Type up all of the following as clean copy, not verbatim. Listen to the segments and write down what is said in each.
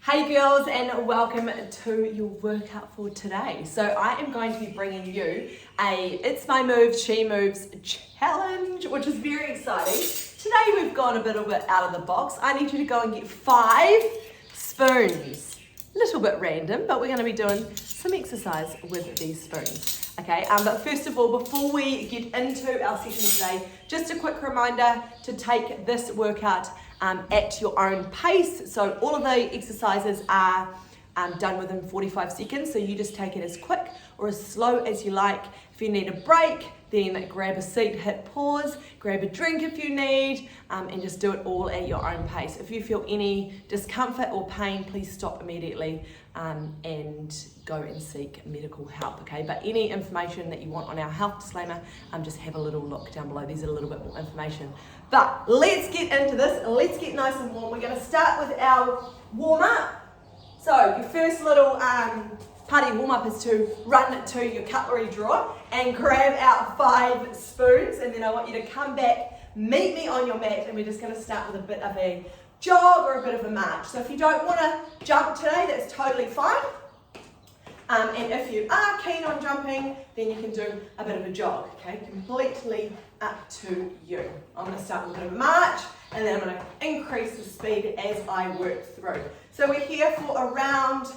Hey girls, and welcome to your workout for today. So I am going to be bringing you a It's My Moves, She Moves challenge, which is very exciting. Today we've gone a bit out of the box. I need you to go and get 5 spoons. A little bit random, but we're going to be doing some exercise with these spoons. Okay, but first of all, before we get into our session today, just a quick reminder to take this workout at your own pace. So all of the exercises are done within 45 seconds, so you just take it as quick or as slow as you like. If you need a break, then grab a seat, hit pause, grab a drink if you need, and just do it all at your own pace. If you feel any discomfort or pain, please stop immediately and go and seek medical help, okay? But any information that you want on our health disclaimer, just have a little look down below. There's a little bit more information. But let's get into this. Let's get nice and warm. We're going to start with our warm-up. So your first little party warm-up is to run to your cutlery drawer and grab out 5 spoons, and then I want you to come back, meet me on your mat, and we're just going to start with a bit of a jog or a bit of a march. So if you don't want to jump today, that's totally fine. And if you are keen on jumping, then you can do a bit of a jog, okay? Completely up to you. I'm going to start with a bit of a march, and then I'm going to increase the speed as I work through. So we're here for around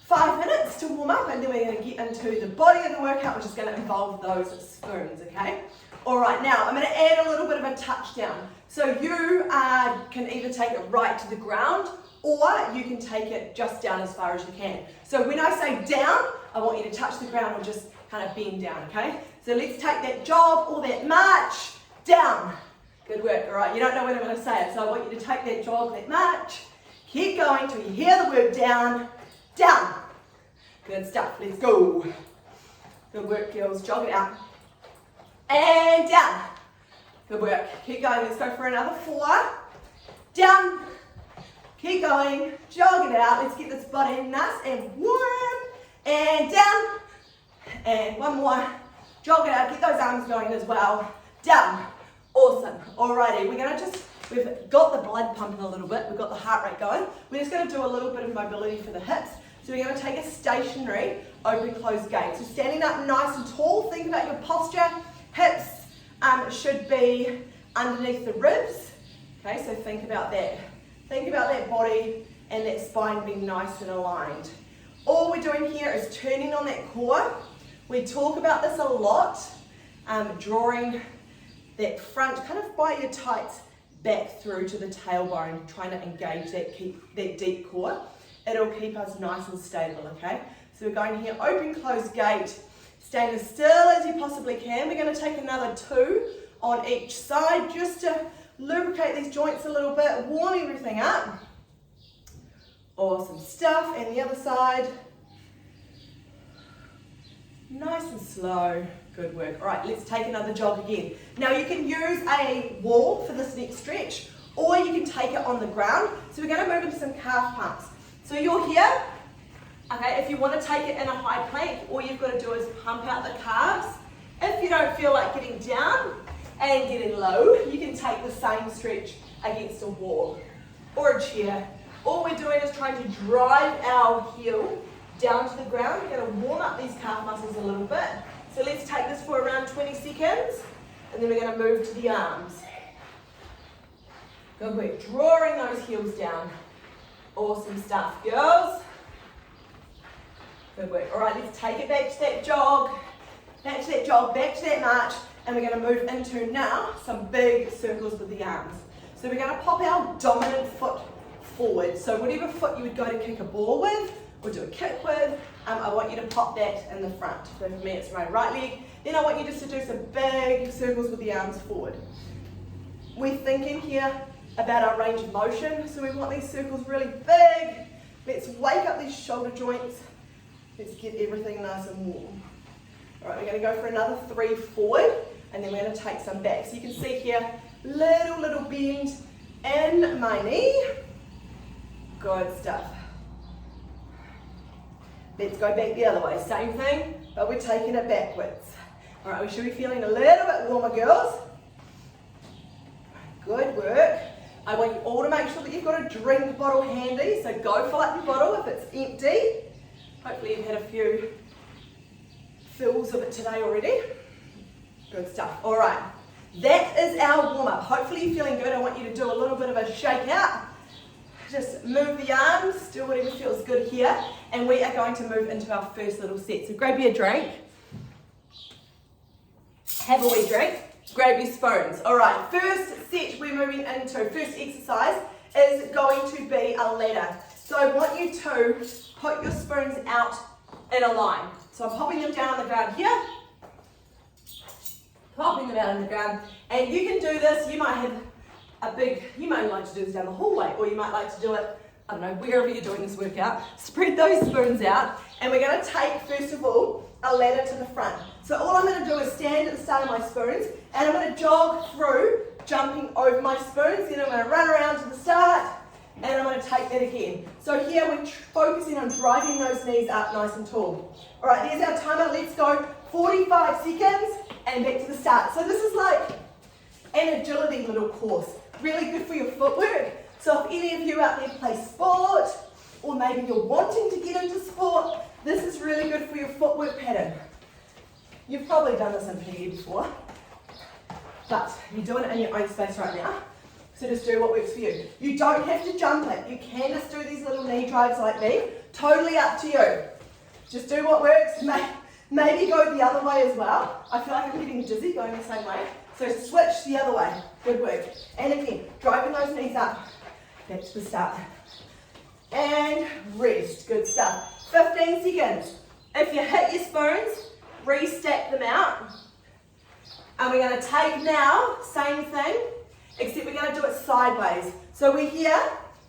5 minutes to warm up, and then we're going to get into the body of the workout, which is going to involve those spoons, okay? All right, now I'm going to add a little bit of a touchdown. So you can either take it right to the ground, or you can take it just down as far as you can. So when I say down, I want you to touch the ground or just kind of bend down, okay? So let's take that jog or that march down. Good work, all right? You don't know when I'm going to say it, so I want you to take that jog, that march, keep going till you hear the word down, down. Good stuff, let's go. Good work, girls, jog it out. And down. Good work, keep going, let's go for another 4. Down. Keep going, jog it out. Let's get this body nice and warm. And down. And one more. Jog it out. Get those arms going as well. Down. Awesome. Alrighty, we've got the blood pumping a little bit. We've got the heart rate going. We're just going to do a little bit of mobility for the hips. So we're going to take a stationary open close gait. So standing up nice and tall. Think about your posture. Hips should be underneath the ribs. Okay, so think about that. Think about that body and that spine being nice and aligned. All we're doing here is turning on that core. We talk about this a lot, drawing that front kind of by your tights back through to the tailbone, trying to engage that deep core. It'll keep us nice and stable, okay? So we're going here, open, close gait, staying as still as you possibly can. We're going to take another 2 on each side just to lubricate these joints a little bit, warm everything up. Awesome stuff. And the other side. Nice and slow. Good work. All right, let's take another jog again. Now you can use a wall for this next stretch, or you can take it on the ground. So we're going to move into some calf pumps. So you're here. Okay, if you want to take it in a high plank, all you've got to do is pump out the calves. If you don't feel like getting down and getting low, you can take the same stretch against a wall or a chair. All we're doing is trying to drive our heel down to the ground. We're going to warm up these calf muscles a little bit. So let's take this for around 20 seconds, and then we're going to move to the arms. Good work, drawing those heels down. Awesome stuff, girls. Good work. All right, let's take it back to that jog, back to that jog, back to that march. And we're going to move into now some big circles with the arms. So we're going to pop our dominant foot forward. So whatever foot you would go to kick a ball with or do a kick with, I want you to pop that in the front. So for me it's my right leg. Then I want you just to do some big circles with the arms forward. We're thinking here about our range of motion. So we want these circles really big. Let's wake up these shoulder joints. Let's get everything nice and warm. All right, we're going to go for another 3 forward, and then we're going to take some back. So you can see here, little bend in my knee. Good stuff. Let's go back the other way. Same thing, but we're taking it backwards. All right, we should be feeling a little bit warmer, girls. Good work. I want you all to make sure that you've got a drink bottle handy, so go fill up your bottle if it's empty. Hopefully you've had a few fills of it today already. Good stuff. All right, that is our warm-up. Hopefully you're feeling good. I want you to do a little bit of a shake out. Just move the arms, do whatever feels good here, and we are going to move into our first little set. So grab your drink, have a wee drink, grab your spoons. All right, first set we're moving into, first exercise is going to be a ladder. So I want you to put your spoons out in a line. So I'm popping them down on the ground here, popping them out on the ground, and you can do this, you might have you might like to do this down the hallway, or you might like to do it, I don't know, wherever you're doing this workout. Spread those spoons out, and we're going to take, first of all, a ladder to the front. So all I'm going to do is stand at the start of my spoons, and I'm going to jog through, jumping over my spoons, then I'm going to run around to the start, and I'm going to take that again. So here we're focusing on driving those knees up nice and tall. All right, there's our timer. Let's go 45 seconds, and back to the start. So this is like an agility little course. Really good for your footwork. So if any of you out there play sport, or maybe you're wanting to get into sport, this is really good for your footwork pattern. You've probably done this in PE before, but you're doing it in your own space right now. So just do what works for you. You don't have to jump it. You can just do these little knee drives like me. Totally up to you. Just do what works. Maybe go the other way as well. I feel like I'm getting dizzy going the same way. So switch the other way. Good work. And again, driving those knees up. Back to the start. And rest. Good stuff. 15 seconds. If you hit your spoons, restack them out. And we're going to take now, same thing, except we're going to do it sideways. So we're here,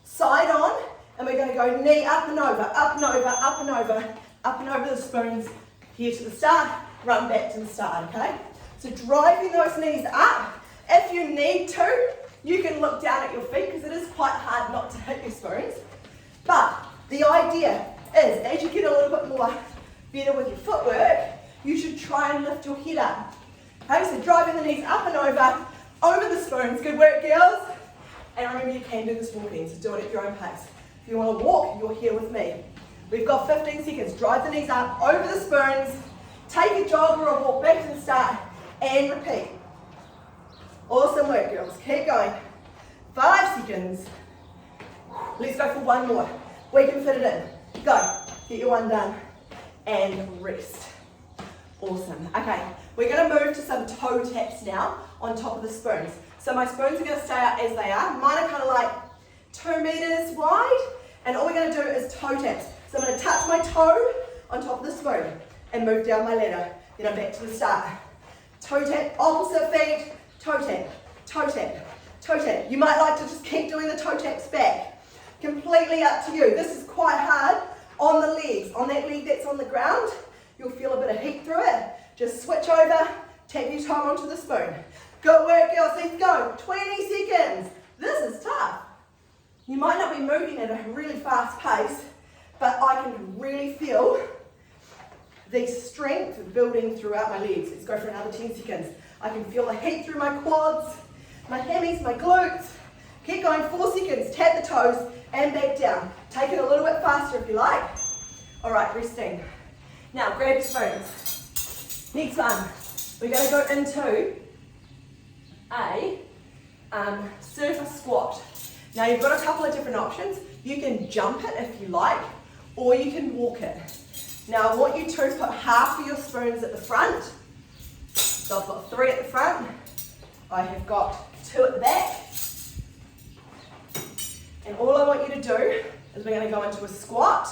side on, and we're going to go knee up and over, up and over, up and over, up and over the spoons. Here to the start, run back to the start, okay? So driving those knees up. If you need to, you can look down at your feet because it is quite hard not to hit your spoons. But the idea is, as you get a little bit more better with your footwork, you should try and lift your head up. Okay, so driving the knees up and over the spoons. Good work, girls. And remember, you can do this walking, so do it at your own pace. If you want to walk, you're here with me. We've got 15 seconds. Drive the knees up, over the spoons. Take a jog or a walk back to the start, and repeat. Awesome work, girls. Keep going. 5 seconds. Let's go for one more. We can fit it in. Go. Get your one done. And rest. Awesome. Okay, we're going to move to some toe taps now on top of the spoons. So my spoons are going to stay out as they are. Mine are kind of like 2 meters wide. And all we're going to do is toe taps. So I'm going to touch my toe on top of the spoon and move down my ladder. Then I'm back to the start. Toe tap, opposite feet, toe tap, toe tap, toe tap. You might like to just keep doing the toe taps back. Completely up to you. This is quite hard on the legs. On that leg that's on the ground, you'll feel a bit of heat through it. Just switch over, tap your toe onto the spoon. Good work, girls. Let's go. 20 seconds. This is tough. You might not be moving at a really fast pace, but I can really feel the strength building throughout my legs. Let's go for another 10 seconds. I can feel the heat through my quads, my hammies, my glutes. Keep going, 4 seconds. Tap the toes and back down. Take it a little bit faster if you like. All right, resting. Now grab your spoons. Next one, we're going to go into a surfer squat. Now you've got a couple of different options. You can jump it if you like, or you can walk it. Now I want you to put half of your spoons at the front. So I've got 3 at the front. I have got 2 at the back. And all I want you to do is we're going to go into a squat.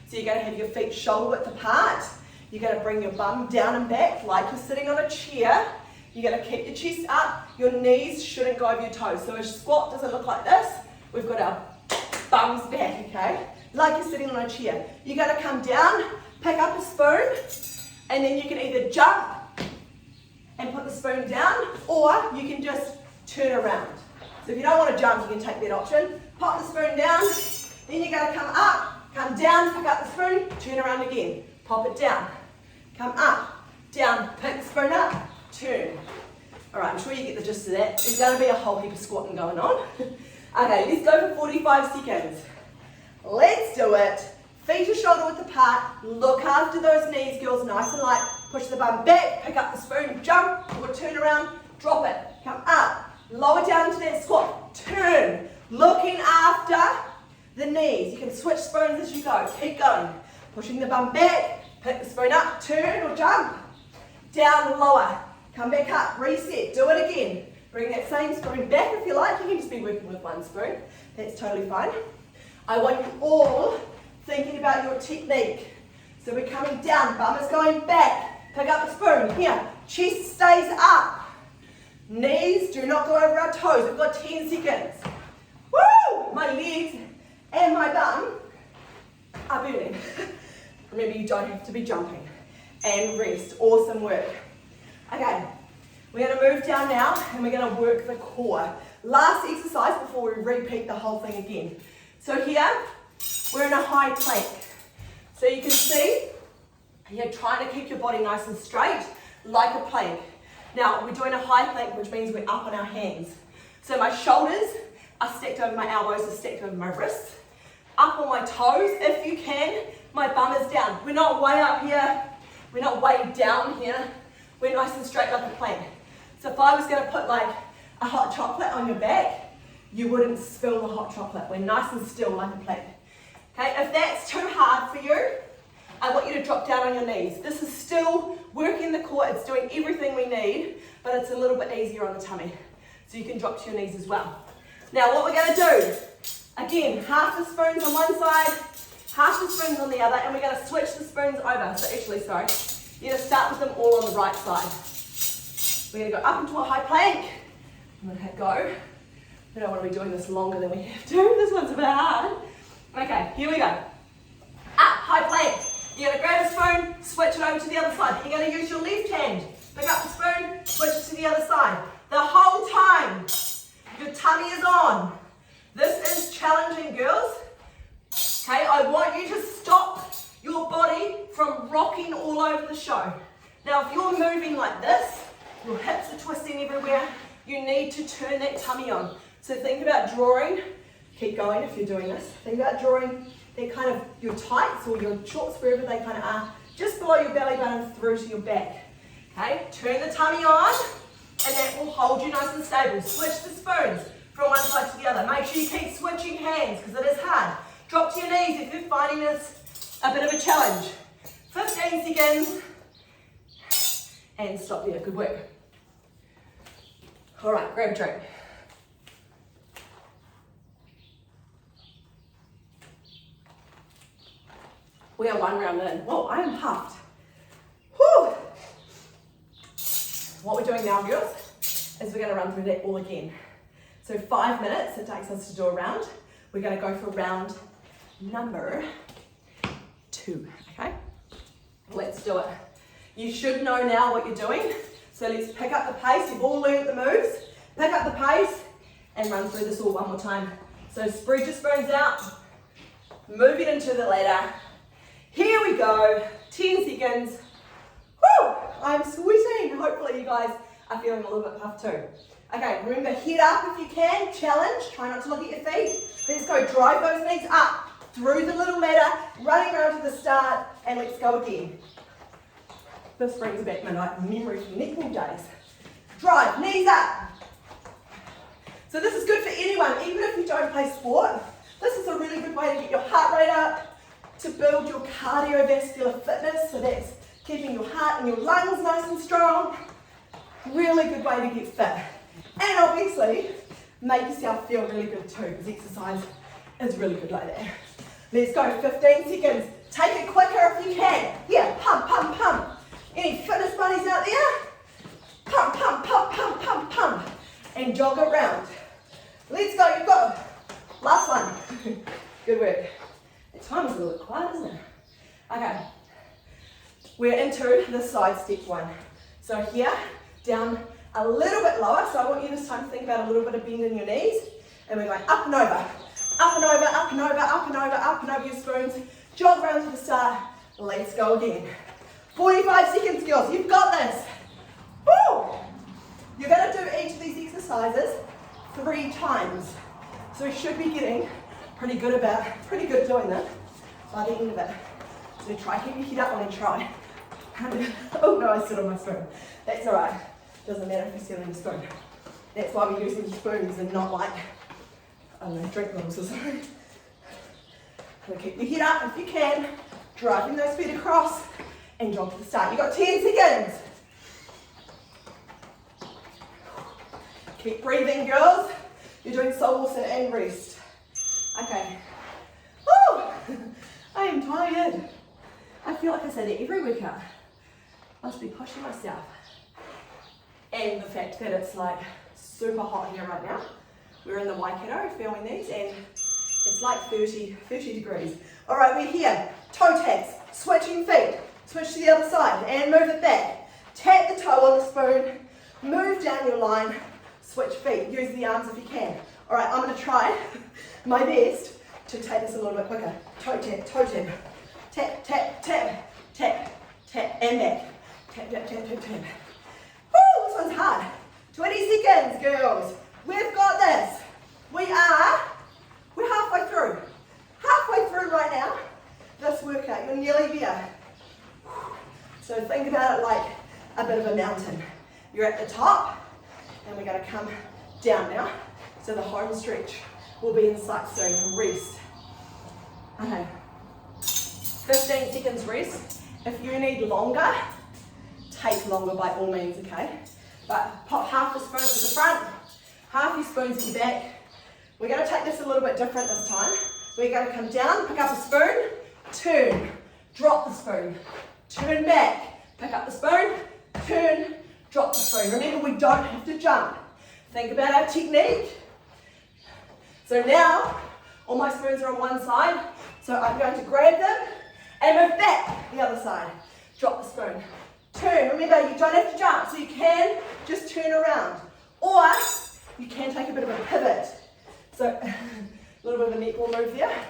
So you're going to have your feet shoulder width apart. You're going to bring your bum down and back like you're sitting on a chair. You're going to keep your chest up. Your knees shouldn't go over your toes. So a squat doesn't look like this. We've got our bums back, okay? Like you're sitting on a chair. You're going to come down, pick up a spoon, and then you can either jump and put the spoon down, or you can just turn around. So if you don't want to jump, you can take that option. Pop the spoon down, then you're going to come up, come down, pick up the spoon, turn around again. Pop it down, come up, down, pick the spoon up, turn. All right, I'm sure you get the gist of that. There's going to be a whole heap of squatting going on. Okay, let's go for 45 seconds. Let's do it. Feet are shoulder width apart. Look after those knees, girls, nice and light. Push the bum back, pick up the spoon, jump, or turn around, drop it. Come up, lower down into that squat, turn. Looking after the knees. You can switch spoons as you go. Keep going. Pushing the bum back, pick the spoon up, turn or jump. Down, lower. Come back up, reset, do it again. Bring that same spoon back if you like. You can just be working with one spoon. That's totally fine. I want you all thinking about your technique. So we're coming down, bum is going back. Pick up the spoon. Here, chest stays up. Knees do not go over our toes. We've got 10 seconds. Woo! My legs and my bum are burning. Remember, you don't have to be jumping. And rest. Awesome work. Okay, we're going to move down now and we're going to work the core. Last exercise before we repeat the whole thing again. So here, we're in a high plank. So you can see, you're trying to keep your body nice and straight, like a plank. Now, we're doing a high plank, which means we're up on our hands. So my shoulders are stacked over my elbows, are stacked over my wrists. Up on my toes, if you can, my bum is down. We're not way up here, we're not way down here. We're nice and straight like a plank. So if I was going to put like a hot chocolate on your back, you wouldn't spill the hot chocolate. We're nice and still like a plank. Okay, if that's too hard for you, I want you to drop down on your knees. This is still working the core, it's doing everything we need, but it's a little bit easier on the tummy. So you can drop to your knees as well. Now what we're going to do, again, half the spoons on one side, half the spoons on the other, and we're going to switch the spoons over. So actually, sorry, you're going to start with them all on the right side. We're going to go up into a high plank. I'm going to go. We don't want to be doing this longer than we have to. This one's a bit hard. Okay, here we go. Up, high plank. You're going to grab a spoon, switch it over to the other side. You're going to use your left hand. Pick up the spoon, switch it to the other side. The whole time, your tummy is on. This is challenging, girls. Okay, I want you to stop your body from rocking all over the show. Now, if you're moving like this, your hips are twisting everywhere, you need to turn that tummy on. So think about drawing, keep going if you're doing this, think about drawing that kind of your tights or your shorts, wherever they kind of are, just below your belly button through to your back. Okay, turn the tummy on, and that will hold you nice and stable. Switch the spoons from one side to the other. Make sure you keep switching hands because it is hard. Drop to your knees if you're finding this a bit of a challenge. 15 seconds, and stop there. Good work. All right, grab a drink. We are one round in. Whoa, I am puffed. Whew. What we're doing now, girls, is we're going to run through that all again. So 5 minutes it takes us to do a round. We're going to go for round number 2, okay? Let's do it. You should know now what you're doing. So let's pick up the pace. You've all learned the moves. Pick up the pace and run through this all one more time. So spread your spoons out. Move it into the ladder. Here we go. 10 seconds. Woo! I'm sweating. Hopefully you guys are feeling a little bit puffed too. Okay, remember, head up if you can. Challenge. Try not to look at your feet. Let's go. Drive those knees up through the little ladder, running around to the start, and let's go again. This brings back my memory from netball days. Drive, knees up. So this is good for anyone, even if you don't play sport. This is a really good way to get your heart rate up, to build your cardiovascular fitness, so that's keeping your heart and your lungs nice and strong. Really good way to get fit. And obviously, make yourself feel really good too, because exercise is really good like that. Let's go, 15 seconds. Take it quicker if you can. Here, pump, pump, pump. Any fitness buddies out there? Pump, pump, pump, pump, pump, pump. And jog around. Let's go, you've got last one. Good work. The time is a little bit quiet, isn't it? Okay. We're into the side step one. So here, down a little bit lower. So I want you this time to think about a little bit of bend in your knees. And we're going up and over. Up and over, up and over, up and over, up and over your spoons. Jog around to the start. Let's go again. 45 seconds, girls. You've got this. Woo! You're going to do each of these exercises 3 times. So we should be getting pretty good doing that by the end of it. So try keep your head up when I try. Oh no, I sit on my spoon. That's alright. Doesn't matter if you sit on your spoon. That's why we're using spoons and not like, I don't know, drink bottles or something. So keep your head up if you can, driving those feet across and jog to the start. You've got 10 seconds. Keep breathing, girls. You're doing soul listen and rest. Okay. Woo! I am tired. I feel like I say that every workout. Must be pushing myself. And the fact that it's like super hot here right now. We're in the Waikato filming these and it's like 30 degrees. All right, we're here. Toe taps, switching feet. Switch to the other side and move it back. Tap the toe on the spoon. Move down your line. Switch feet. Use the arms if you can. All right, I'm going to try my best to take this a little bit quicker. Toe tap, toe tap. Tap, tap, tap, tap, tap, and back. Tap, tap, tap, tap, tap. Woo, this one's hard. 20 seconds, girls. We've got this. We're halfway through. Halfway through right now. This workout, you're nearly there. So think about it like a bit of a mountain. You're at the top, and we're going to come down now. So the home stretch will be in sight soon. Rest. Okay. 15 seconds rest. If you need longer, take longer by all means, okay? But pop half the spoons to the front, half your spoons at your back. We're going to take this a little bit different this time. We're going to come down, pick up a spoon, turn, drop the spoon, turn back, pick up the spoon, turn, drop the spoon. Remember, we don't have to jump. Think about our technique. So now, all my spoons are on one side, so I'm going to grab them and move back the other side. Drop the spoon. Turn. Remember, you don't have to jump, so you can just turn around. Or you can take a bit of a pivot. So a little bit of a netball move there.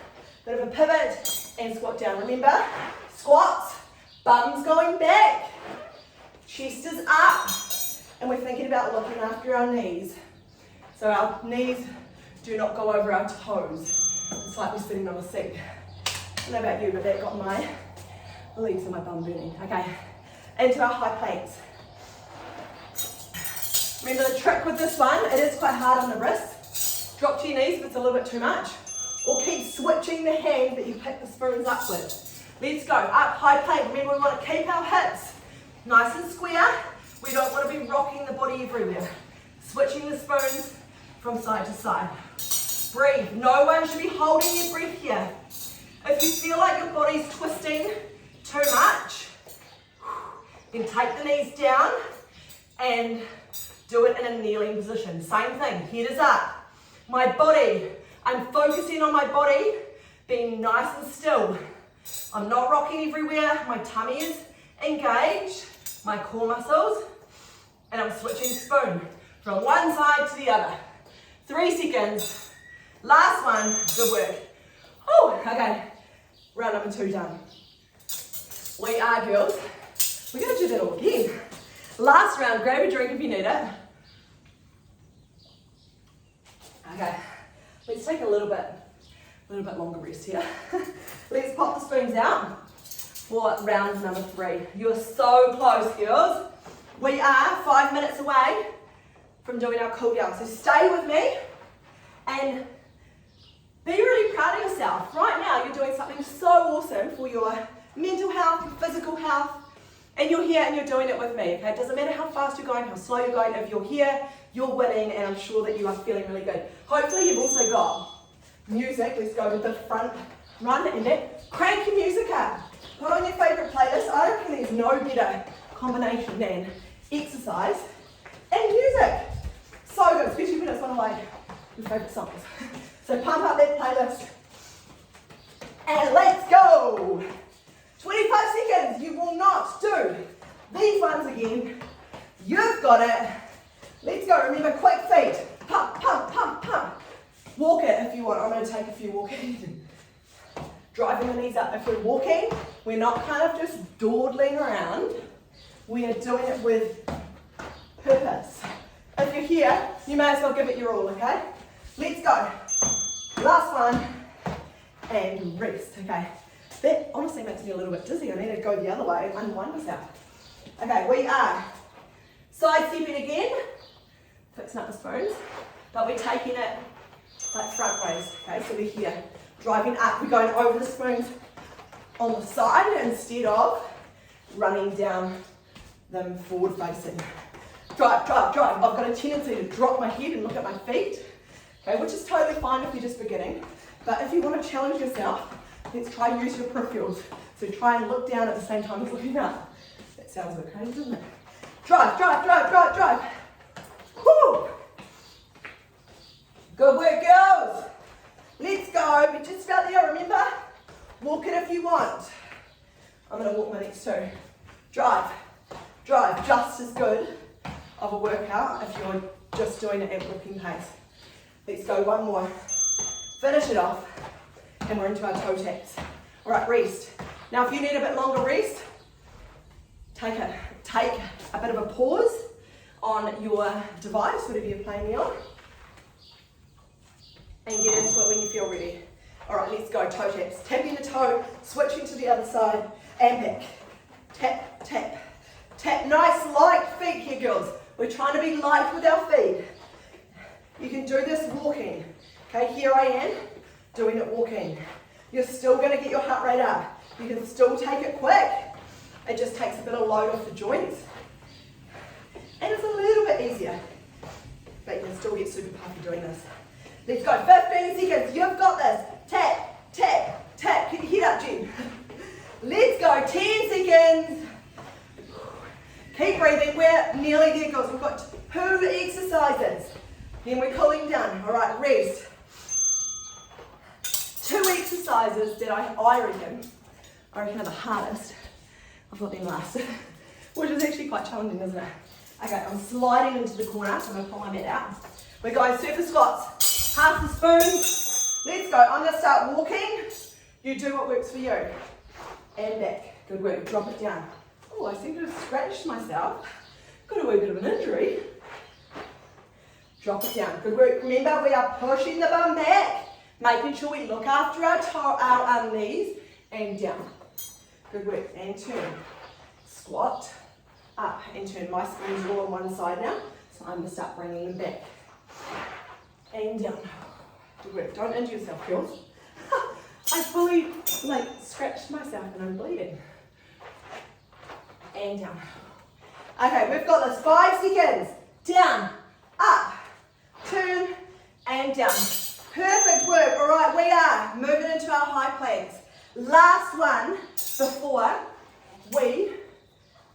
Bit of a pivot and squat down. Remember, squats, bums going back, chest is up, and we're thinking about looking after our knees. So our knees do not go over our toes. It's like we're sitting on a seat. I don't know about you, but that got my legs and my bum burning. Okay, into our high planks. Remember the trick with this one, it is quite hard on the wrist. Drop to your knees if it's a little bit too much. Or keep switching the hand that you pick the spoons up with. Let's go, up, high plank. Remember, we want to keep our hips nice and square. We don't want to be rocking the body everywhere. Switching the spoons from side to side. Breathe. No one should be holding your breath here. If you feel like your body's twisting too much, then take the knees down and do it in a kneeling position. Same thing, head is up. My body, I'm focusing on my body being nice and still. I'm not rocking everywhere. My tummy is engaged, my core muscles, and I'm switching spoon from one side to the other. 3 seconds. Last one, good work. Oh, okay. Round number 2 done. We are, girls. We're going to do that all again. Last round, grab a drink if you need it. Okay, let's take a little bit longer rest here. Let's pop the spoons out for round number 3. You're so close, girls. We are 5 minutes away from doing our cool down. So stay with me and be really proud of yourself. Right now, you're doing something so awesome for your mental health, your physical health, and you're here and you're doing it with me, okay? It doesn't matter how fast you're going, how slow you're going. If you're here, you're winning, and I'm sure that you are feeling really good. Hopefully, you've also got music. Let's go with the front run and back. Crank your music up. Put on your favourite playlist. I reckon there's no better combination than exercise and music. So good, especially when it's one of like your favourite songs. So pump up that playlist. And let's go. 25 seconds. You will not do these ones again. You've got it. Let's go. Remember, quick feet. Pump, pump, pump, pump. Walk it if you want. I'm going to take a few walking. Driving the knees up. If we're walking, we're not kind of just dawdling around. We are doing it with purpose. If you're here, you may as well give it your all, okay? Let's go. Last one, and rest, okay. That honestly makes me a little bit dizzy. I need to go the other way and unwind myself. Okay, we are side stepping again, fixing up the spoons, but we're taking it like front ways, okay, so we're here, driving up, we're going over the spoons on the side instead of running down them forward facing. Drive, drive, drive. I've got a tendency to drop my head and look at my feet, okay, which is totally fine if you're just beginning, but if you want to challenge yourself, let's try and use your peripherals. So try and look down at the same time as looking up. That sounds a bit crazy, doesn't it? Drive, drive, drive, drive, drive. Woo! Good work, girls. Let's go. We're just about there, remember? Walk it if you want. I'm going to walk my next two. Drive, drive. Just as good of a workout if you're just doing it at walking pace. Let's go one more. Finish it off. And we're into our toe taps. All right, rest. Now, if you need a bit longer rest, take a bit of a pause on your device, whatever you're playing me on, and get into it when you feel ready. All right, let's go, toe taps. Tapping the toe, switching to the other side, and back. Tap, tap, tap. Nice, light feet here, girls. We're trying to be light with our feet. You can do this walking. Okay, here I am, doing it walking. You're still going to get your heart rate up. You can still take it quick. It just takes a bit of load off the joints. And it's a little bit easier. But you can still get super puffy doing this. Let's go, 15 seconds. You've got this. Tap, tap, tap. Keep your head up, Jen. Let's go, 10 seconds. Keep breathing. We're nearly there, girls. We've got 2 exercises. Then we're cooling down. All right, rest. 2 exercises that I reckon are the hardest. I've got them last, which is actually quite challenging, isn't it? Okay, I'm sliding into the corner, so I'm going to pull my mat out. We're going surface squats, half the spoons. Let's go. I'm going to start walking. You do what works for you. And back. Good work. Drop it down. Oh, I seem to have scratched myself. Got a wee bit of an injury. Drop it down. Good work. Remember, we are pushing the bum back, making sure we look after our knees and down. Good work. And turn. Squat, up and turn. My spoons are all on one side now, so I'm going to start bringing them back. And down. Good work. Don't injure yourself, girls. I fully scratched myself and I'm bleeding. And down. Okay, we've got this. 5 seconds. Down, up, turn, and down. Perfect work. All right, we are moving into our high planks. Last one before we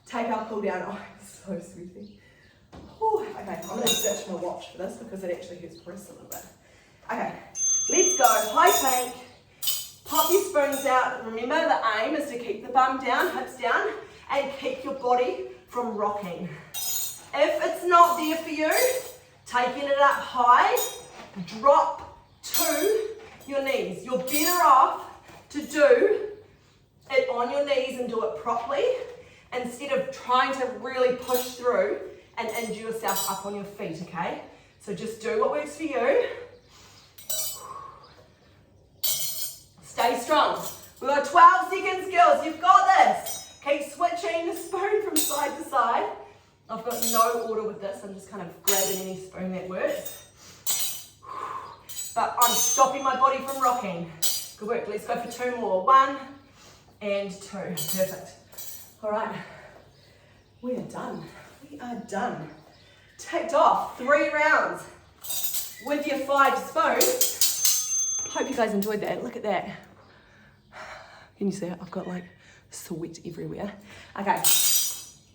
take our cool down. Oh, I'm so sweaty. Whew. Okay, I'm going to search my watch for this because it actually hurts my wrist a little bit. Okay, let's go. High plank. Pop your spoons out. Remember, the aim is to keep the bum down, hips down, and keep your body from rocking. If it's not there for you, taking it up high, drop to your knees. You're better off to do it on your knees and do it properly instead of trying to really push through and injure yourself up on your feet, okay? So just do what works for you. Stay strong. We've got 12 seconds, girls. You've got this. Keep switching the spoon from side to side. I've got no order with this. I'm just kind of grabbing any spoon that works. But I'm stopping my body from rocking. Good work. Let's go for 2 more. 1 and 2. Perfect. All right. We are done. We are done. Ticked off 3 rounds with your 5 spoons. Hope you guys enjoyed that. Look at that. Can you see it? I've got sweat everywhere. Okay.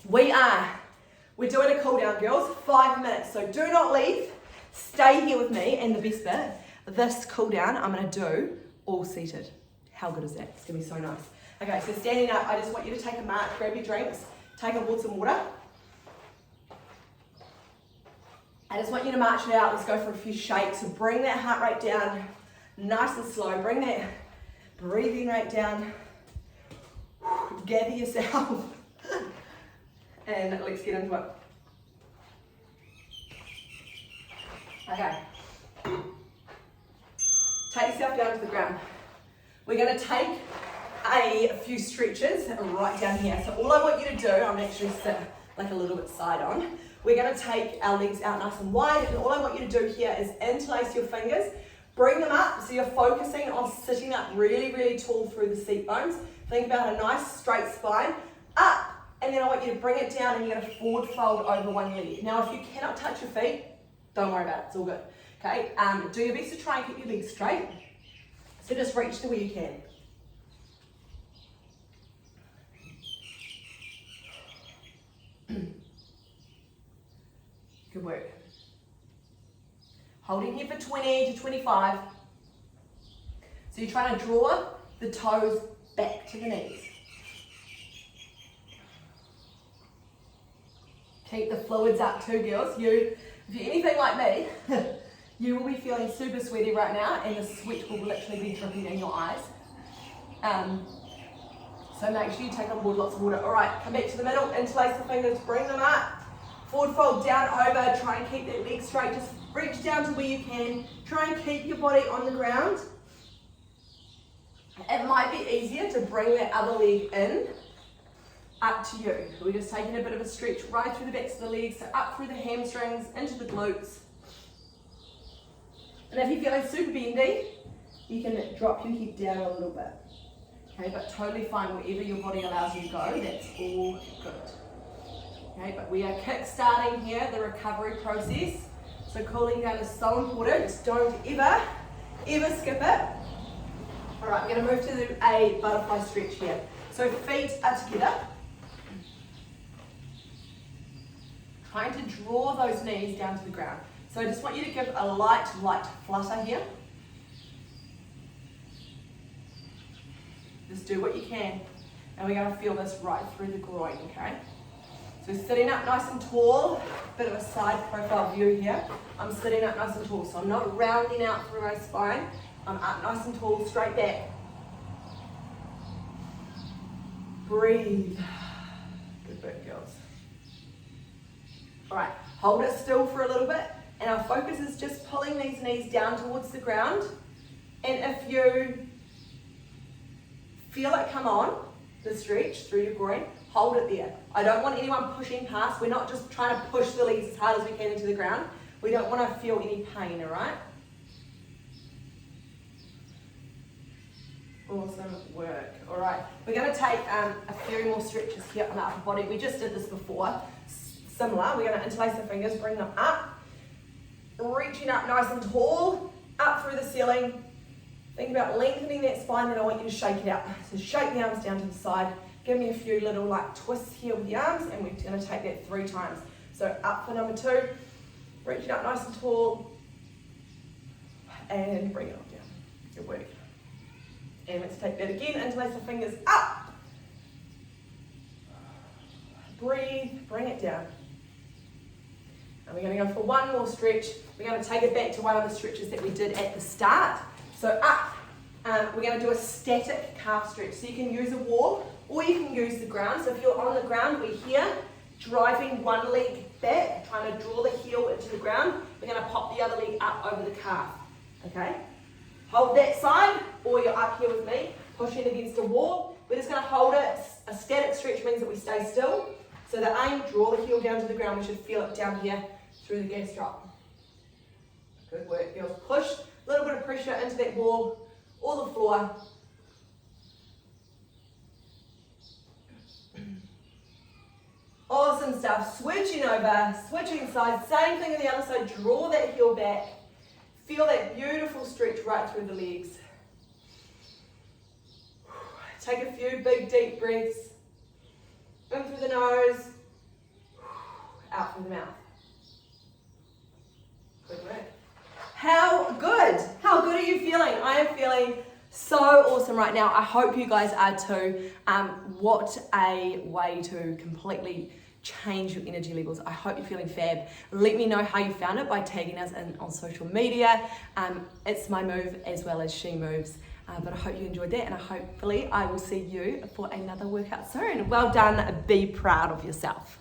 We're doing a cool down, girls. 5 minutes. So do not leave. Stay here with me. And the best bit, this cool down I'm going to do all seated. How good is that? It's going to be so nice. Okay, so standing up, I just want you to take a mark, grab your drinks, take some water. I just want you to march it out. Let's go for a few shakes. So bring that heart rate down nice and slow. Bring that breathing rate down. Gather yourself. And let's get into it. Okay. Take yourself down to the ground. We're going to take a few stretches right down here. So all I want you to do, I'm actually sit like a little bit side on. We're going to take our legs out nice and wide, and all I want you to do here is interlace your fingers, bring them up, so you're focusing on sitting up really, really tall through the seat bones. Think about a nice straight spine, up, and then I want you to bring it down and you're going to forward fold over one leg. Now if you cannot touch your feet, don't worry about it, it's all good. Okay, do your best to try and keep your legs straight. So just reach to where you can. Good work. Holding here for 20 to 25. So you're trying to draw the toes back to the knees. Keep the fluids up too, girls. If you're anything like me, you will be feeling super sweaty right now, and the sweat will literally be dripping in your eyes. So make sure you take on board lots of water. All right, come back to the middle, interlace the fingers, bring them up. Forward fold down over, try and keep that leg straight. Just reach down to where you can. Try and keep your body on the ground. It might be easier to bring that other leg in. Up to you. We're just taking a bit of a stretch right through the backs of the legs, so up through the hamstrings, into the glutes. And if you're feeling super bendy, you can drop your head down a little bit. Okay, but totally fine wherever your body allows you to go, that's all good. Okay, but we are kick-starting here the recovery process. So cooling down is so important. Don't ever skip it. All right, we're going to move to a butterfly stretch here. So feet are together. Trying to draw those knees down to the ground. So I just want you to give a light flutter here. Just do what you can. And we're going to feel this right through the groin, okay? So sitting up nice and tall, bit of a side profile view here. I'm sitting up nice and tall, so I'm not rounding out through my spine. I'm up nice and tall, straight back. Breathe. Good work, girls. All right, hold it still for a little bit, and our focus is just pulling these knees down towards the ground. And if you feel it come on, the stretch through your groin, hold it there. I don't want anyone pushing past. We're not just trying to push the legs as hard as we can into the ground. We don't want to feel any pain, all right? Awesome work. All right, we're going to take a few more stretches here on the upper body. We just did this before. Similar, we're going to interlace the fingers, bring them up, reaching up nice and tall, up through the ceiling. Think about lengthening that spine, and I want you to shake it out. So shake the arms down to the side. Give me a few little twists here with the arms, and we're going to take that 3 times. So up for number 2, reaching up nice and tall, and bring it on down. Good work. And let's take that again, interlace the fingers up. Breathe, bring it down. And we're going to go for one more stretch. We're going to take it back to one of the stretches that we did at the start. So up, we're going to do a static calf stretch. So you can use a wall or you can use the ground. So if you're on the ground, we're here, driving one leg back, trying to draw the heel into the ground. We're going to pop the other leg up over the calf, okay? Hold that side, or you're up here with me, pushing against a wall. We're just going to hold it. A static stretch means that we stay still. So the aim, draw the heel down to the ground. We should feel it down here through the gas drop. Good work, girls. Push a little bit of pressure into that wall or the floor. Awesome stuff. Switching over, switching sides. Same thing on the other side. Draw that heel back. Feel that beautiful stretch right through the legs. Take a few big deep breaths. In through the nose, out through the mouth. Good work. How good? How good are you feeling? I am feeling so awesome right now. I hope you guys are too. What a way to completely change your energy levels. I hope you're feeling fab. Let me know how you found it by tagging us in on social media. It's my move as well as She Moves. But I hope you enjoyed that, and hopefully I will see you for another workout soon. Well done. Be proud of yourself.